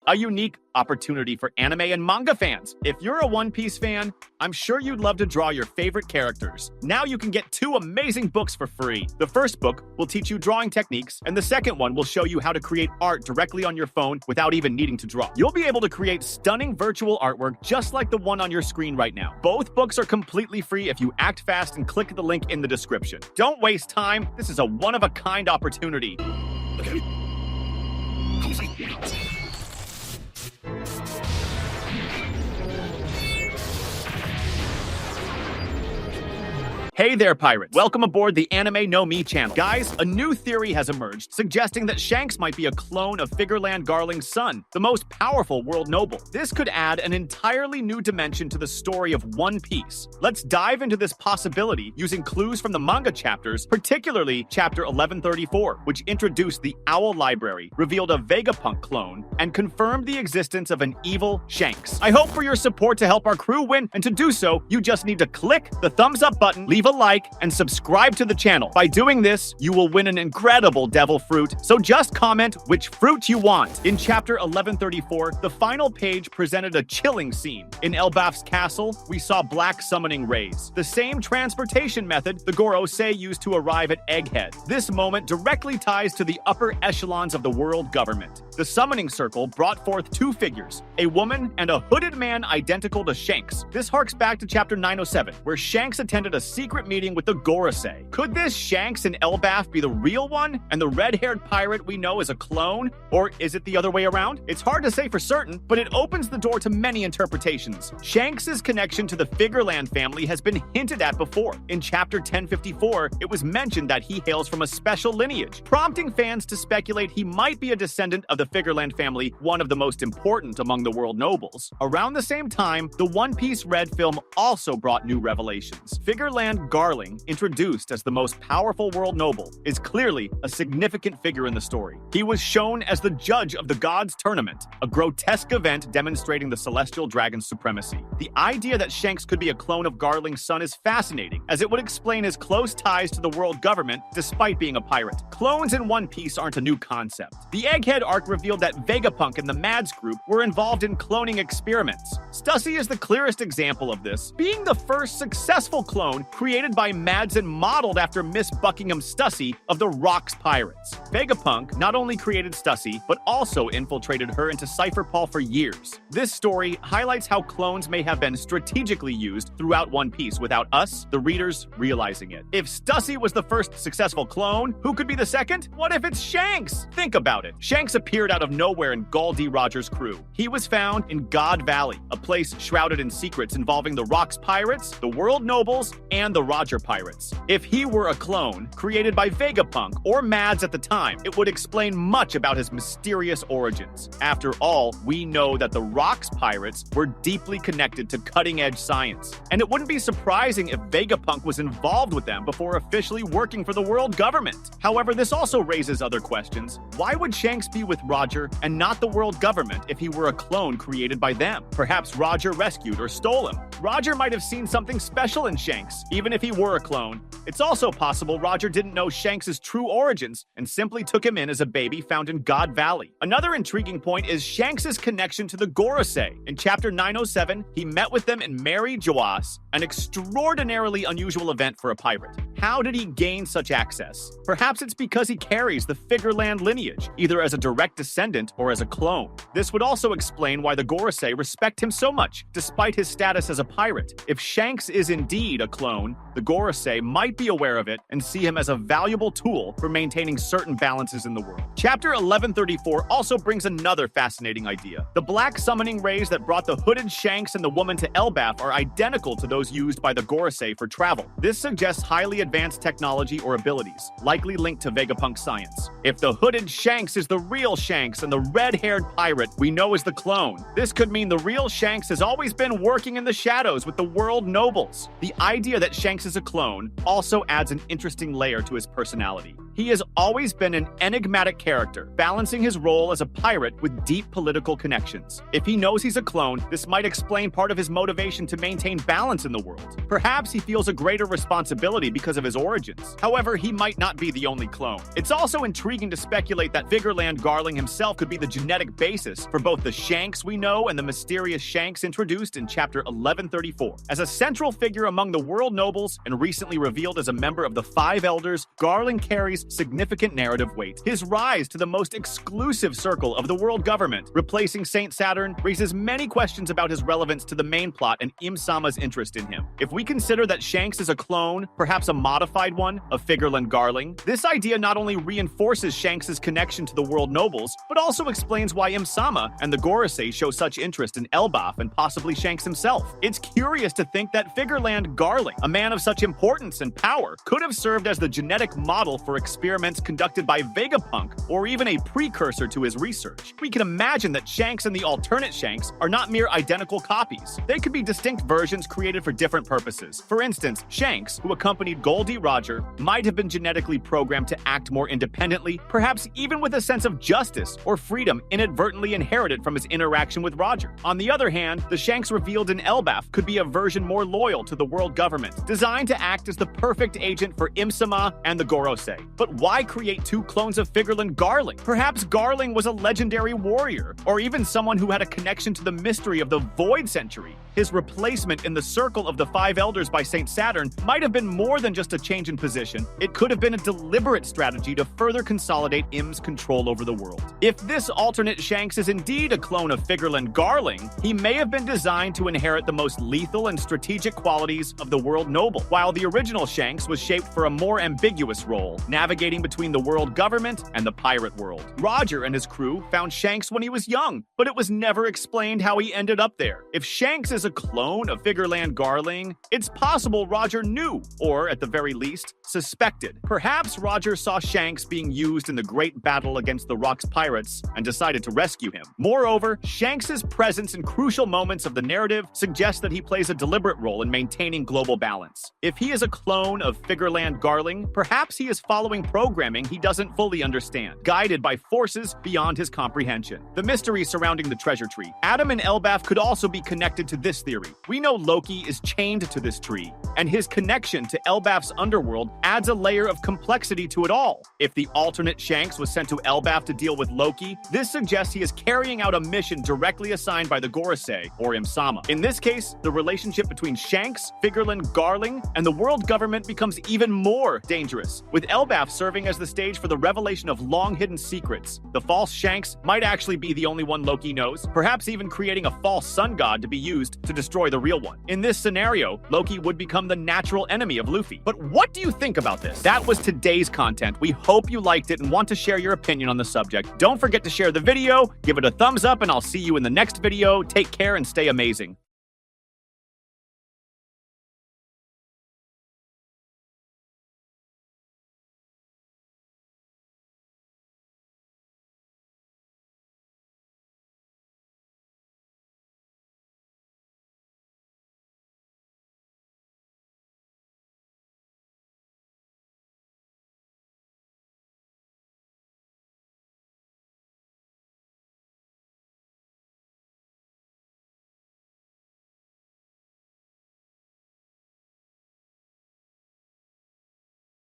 a unique opportunity for anime and manga fans. If you're a One Piece fan, I'm sure you'd love to draw your favorite characters. Now you can get 2 amazing books for free. The first book will teach you drawing techniques, and the second one will show you how to create art directly on your phone without even needing to draw. You'll be able to create stunning virtual artwork just like the one on your screen right now. Both books are completely free if you act fast and click the link in the description. Don't waste time. This is a one-of-a-kind opportunity. Hey there, pirates. Welcome aboard the Anime No Me channel. Guys, a new theory has emerged suggesting that Shanks might be a clone of Figureland Garling's son, the most powerful world noble. This could add an entirely new dimension to the story of One Piece. Let's dive into this possibility using clues from the manga chapters, particularly chapter 1134, which introduced the Owl Library, revealed a Vegapunk clone, and confirmed the existence of an evil Shanks. I hope for your support to help our crew win, and to do so, you just need to click the thumbs up button, leave a like, and subscribe to the channel. By doing this, you will win an incredible devil fruit, so just comment which fruit you want. In chapter 1134, the final page presented a chilling scene. In Elbaf's castle, we saw black summoning rays, the same transportation method the Gorosei used to arrive at Egghead. This moment directly ties to the upper echelons of the world government. The summoning circle brought forth 2 figures, a woman and a hooded man identical to Shanks. This harks back to chapter 907, where Shanks attended a secret meeting with the Gorosei. Could this Shanks and Elbaf be the real one, and the red-haired pirate we know is a clone? Or is it the other way around? It's hard to say for certain, but it opens the door to many interpretations. Shanks' connection to the Figureland family has been hinted at before. In chapter 1054, it was mentioned that he hails from a special lineage, prompting fans to speculate he might be a descendant of the Figureland family, one of the most important among the world nobles. Around the same time, the One Piece Red film also brought new revelations. Figureland Garling, introduced as the most powerful world noble, is clearly a significant figure in the story. He was shown as the judge of the Gods Tournament, a grotesque event demonstrating the celestial dragon's supremacy. The idea that Shanks could be a clone of Garling's son is fascinating, as it would explain his close ties to the world government despite being a pirate. Clones in One Piece aren't a new concept. The Egghead arc revealed that Vegapunk and the Mads group were involved in cloning experiments. Stussy is the clearest example of this, being the first successful clone created by Mads and modeled after Miss Buckingham Stussy of the Rocks Pirates. Vegapunk not only created Stussy, but also infiltrated her into Cypher Paul for years. This story highlights how clones may have been strategically used throughout One Piece without us, the readers, realizing it. If Stussy was the first successful clone, who could be the second? What if it's Shanks? Think about it. Shanks appeared out of nowhere in Gul D. Rogers' crew. He was found in God Valley, a place shrouded in secrets involving the Rocks Pirates, the World Nobles, and the Roger Pirates. If he were a clone created by Vegapunk or Mads at the time, it would explain much about his mysterious origins. After all, we know that the Rocks Pirates were deeply connected to cutting-edge science, and it wouldn't be surprising if Vegapunk was involved with them before officially working for the world government. However, this also raises other questions. Why would Shanks be with Roger and not the world government if he were a clone created by them? Perhaps Roger rescued or stole him. Roger might have seen something special in Shanks, even if he were a clone. It's also possible Roger didn't know Shanks' true origins and simply took him in as a baby found in God Valley. Another intriguing point is Shanks' connection to the Gorosei. In chapter 907, he met with them in Mary Joas, an extraordinarily unusual event for a pirate. How did he gain such access? Perhaps it's because he carries the Figureland lineage, either as a direct descendant or as a clone. This would also explain why the Gorosei respect him so much, despite his status as a pirate. If Shanks is indeed a clone, the Gorosei might be aware of it and see him as a valuable tool for maintaining certain balances in the world. Chapter 1134 also brings another fascinating idea. The black summoning rays that brought the hooded Shanks and the woman to Elbaf are identical to those used by the Gorosei for travel. This suggests highly advanced technology or abilities, likely linked to Vegapunk science. If the hooded Shanks is the real Shanks and the red-haired pirate we know is the clone, this could mean the real Shanks has always been working in the shadows with the world nobles. The idea that Shanks is a clone also adds an interesting layer to his personality. He has always been an enigmatic character, balancing his role as a pirate with deep political connections. If he knows he's a clone, this might explain part of his motivation to maintain balance in the world. Perhaps he feels a greater responsibility because of his origins. However, he might not be the only clone. It's also intriguing to speculate that Figureland Garling himself could be the genetic basis for both the Shanks we know and the mysterious Shanks introduced in Chapter 1134. As a central figure among the world nobles and recently revealed as a member of the Five Elders, Garling carries significant narrative weight. His rise to the most exclusive circle of the world government, replacing Saint Saturn, raises many questions about his relevance to the main plot and Im-sama's interest in him. If we consider that Shanks is a clone, perhaps a modified one, of Figureland Garling, this idea not only reinforces Shanks' connection to the world nobles, but also explains why Im-sama and the Gorosei show such interest in Elbaf and possibly Shanks himself. It's curious to think that Figureland Garling, a man of such importance and power, could have served as the genetic model for experiments conducted by Vegapunk, or even a precursor to his research. We can imagine that Shanks and the alternate Shanks are not mere identical copies. They could be distinct versions created for different purposes. For instance, Shanks, who accompanied Goldie Roger, might have been genetically programmed to act more independently, perhaps even with a sense of justice or freedom inadvertently inherited from his interaction with Roger. On the other hand, the Shanks revealed in Elbaf could be a version more loyal to the world government, designed to act as the perfect agent for Im-sama and the Gorosei. But why create two clones of Figureland Garling? Perhaps Garling was a legendary warrior, or even someone who had a connection to the mystery of the Void Century. His replacement in the Circle of the Five Elders by Saint Saturn might have been more than just a change in position. It could have been a deliberate strategy to further consolidate Im's control over the world. If this alternate Shanks is indeed a clone of Figureland Garling, he may have been designed to inherit the most lethal and strategic qualities of the world noble, while the original Shanks was shaped for a more ambiguous role, navigating between the world government and the pirate world. Roger and his crew found Shanks when he was young, but it was never explained how he ended up there. If Shanks is a clone of Figureland Garling, it's possible Roger knew, or at the very least, suspected. Perhaps Roger saw Shanks being used in the great battle against the Rock's pirates and decided to rescue him. Moreover, Shanks' presence in crucial moments of the narrative suggests that he plays a deliberate role in maintaining global balance. If he is a clone of Figureland Garling, perhaps he is following programming he doesn't fully understand, guided by forces beyond his comprehension. The mystery surrounding the treasure tree. Adam and Elbaf could also be connected to this theory. We know Loki is chained to this tree, and his connection to Elbaf's underworld adds a layer of complexity to it all. If the alternate Shanks was sent to Elbaf to deal with Loki, this suggests he is carrying out a mission directly assigned by the Gorosei or Im-sama. In this case, the relationship between Shanks, Figureland Garling, and the world government becomes even more dangerous, with Elbaf serving as the stage for the revelation of long-hidden secrets. The false Shanks might actually be the only one Loki knows, perhaps even creating a false sun god to be used to destroy the real one. In this scenario, Loki would become the natural enemy of Luffy. But what do you think about this? That was today's content. We hope you liked it and want to share your opinion on the subject. Don't forget to share the video, give it a thumbs up, and I'll see you in the next video. Take care and stay amazing.